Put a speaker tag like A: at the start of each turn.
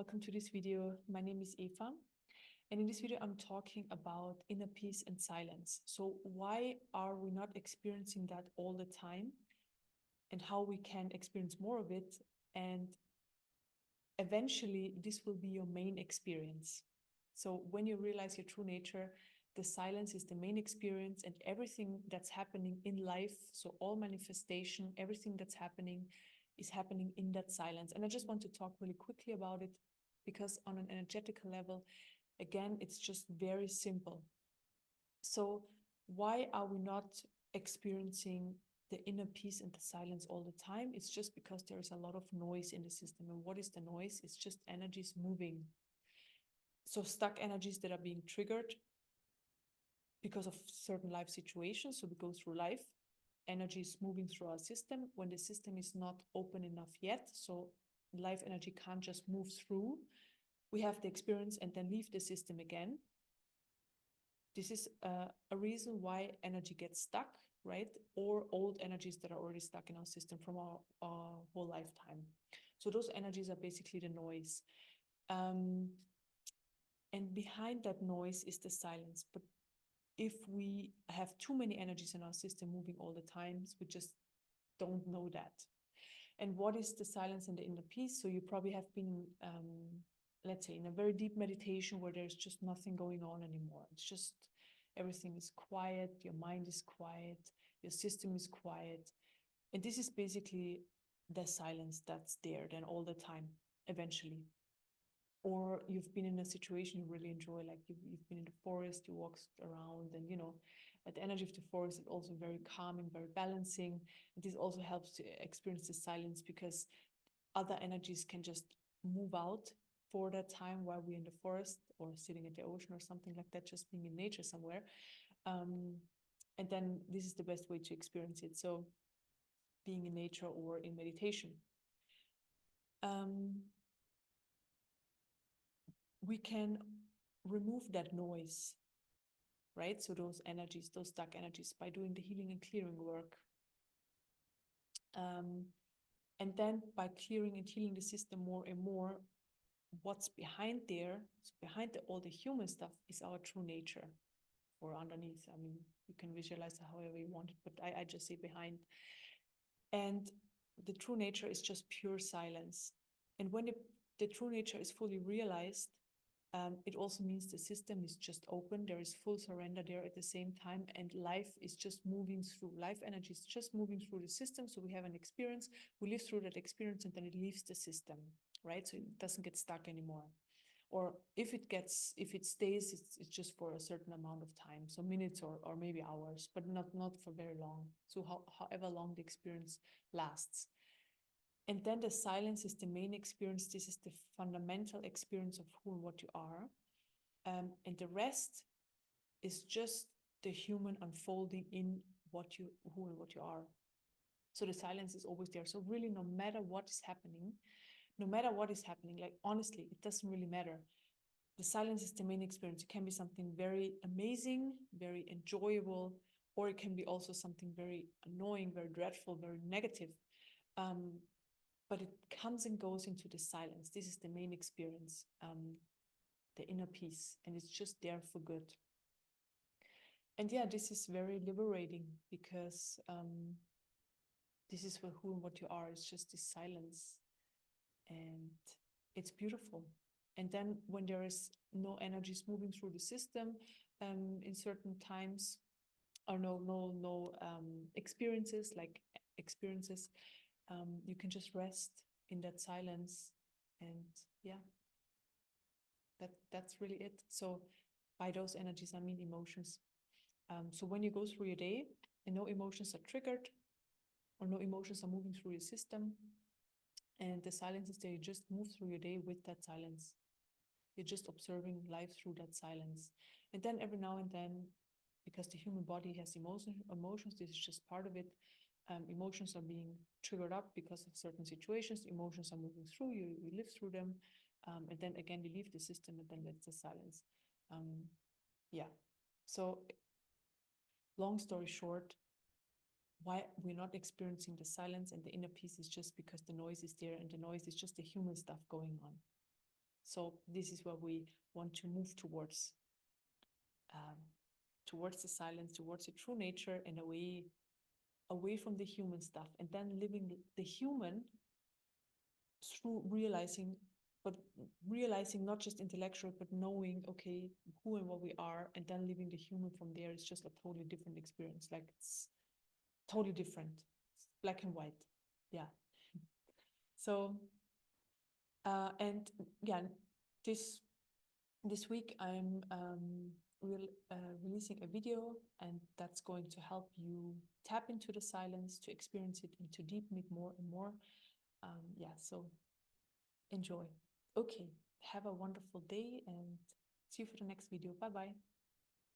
A: welcome to this video. My name is Eva, and in this video, I'm talking about inner peace and silence. So, why are we not experiencing that all the time, and how we can experience more of it? And eventually, this will be your main experience. So, when you realize your true nature, the silence is the main experience, and everything that's happening in life, so all manifestation, everything that's happening is happening in that silence. And I just want to talk really quickly about it because, on an energetical level, again, it's just very simple. So, why are we not experiencing the inner peace and the silence all the time? It's just because there is a lot of noise in the system. And what is the noise? It's just energies moving. So, stuck energies that are being triggered because of certain life situations. So, we go through life, energy is moving through our system when the system is not open enough yet. So, life energy can't just move through. We have the experience and then leave the system again. This is a reason why energy gets stuck, right? Or old energies that are already stuck in our system from our whole lifetime. So those energies are basically the noise. And behind that noise is the silence. But if we have too many energies in our system moving all the time, we just don't know that. And what is the silence and the inner peace? So you probably have been, let's say, in a very deep meditation where there's just nothing going on anymore. It's just everything is quiet, your mind is quiet, your system is quiet. And this is basically the silence that's there then all the time, eventually. Or you've been in a situation you really enjoy, like you've been in the forest, you walk around, and at the energy of the forest is also very calming, very balancing. And this also helps to experience the silence because other energies can just move out for that time while we're in the forest or sitting at the ocean or something like that, just being in nature somewhere. And then this is the best way to experience it. So being in nature or in meditation. We can remove that noise, right? So those energies, those dark energies, by doing the healing and clearing work. And then by clearing and healing the system more and more, what's behind there, so behind all the human stuff, is our true nature, or underneath. I mean, you can visualize it however you want it, but I just say behind. And the true nature is just pure silence. And when the true nature is fully realized, it also means the system is just open. There is full surrender there at the same time, and life is just moving through. Life energy is just moving through the system. So we have an experience, we live through that experience, and then it leaves the system, right? So it doesn't get stuck anymore. Or if it stays, it's just for a certain amount of time, so minutes or maybe hours, but not for very long. So however long the experience lasts. And then the silence is the main experience. This is the fundamental experience of who and what you are. And the rest is just the human unfolding in who and what you are. So the silence is always there. So really, no matter what is happening, like honestly, it doesn't really matter. The silence is the main experience. It can be something very amazing, very enjoyable, or it can be also something very annoying, very dreadful, very negative. But it comes and goes into the silence. This is the main experience, the inner peace, and it's just there for good. And yeah, this is very liberating because this is for who and what you are. It's just this silence, and it's beautiful. And then when there is no energies moving through the system in certain times, or no experiences, you can just rest in that silence. And yeah, that's really it. So by those energies, I mean emotions. So when you go through your day and no emotions are triggered or no emotions are moving through your system, and the silence is there, you just move through your day with that silence. You're just observing life through that silence. And then every now and then, because the human body has emotions, this is just part of it. Emotions are being triggered up because of certain situations. Emotions are moving through you, you live through them. And then again, you leave the system, and then that's the silence. Yeah. So long story short, why we're not experiencing the silence and the inner peace is just because the noise is there, and the noise is just the human stuff going on. So this is where we want to move towards the silence, towards the true nature, and away from the human stuff, and then living the human through realizing not just intellectual, but knowing, okay, who and what we are, and then living the human from there is just a totally different experience. Like, it's totally different. It's black and white. Yeah. So, and yeah, this week I'm releasing a video, and that's going to help you tap into the silence, to experience it and to deepen it more and more. Yeah, so enjoy. Okay, have a wonderful day and see you for the next video. Bye bye.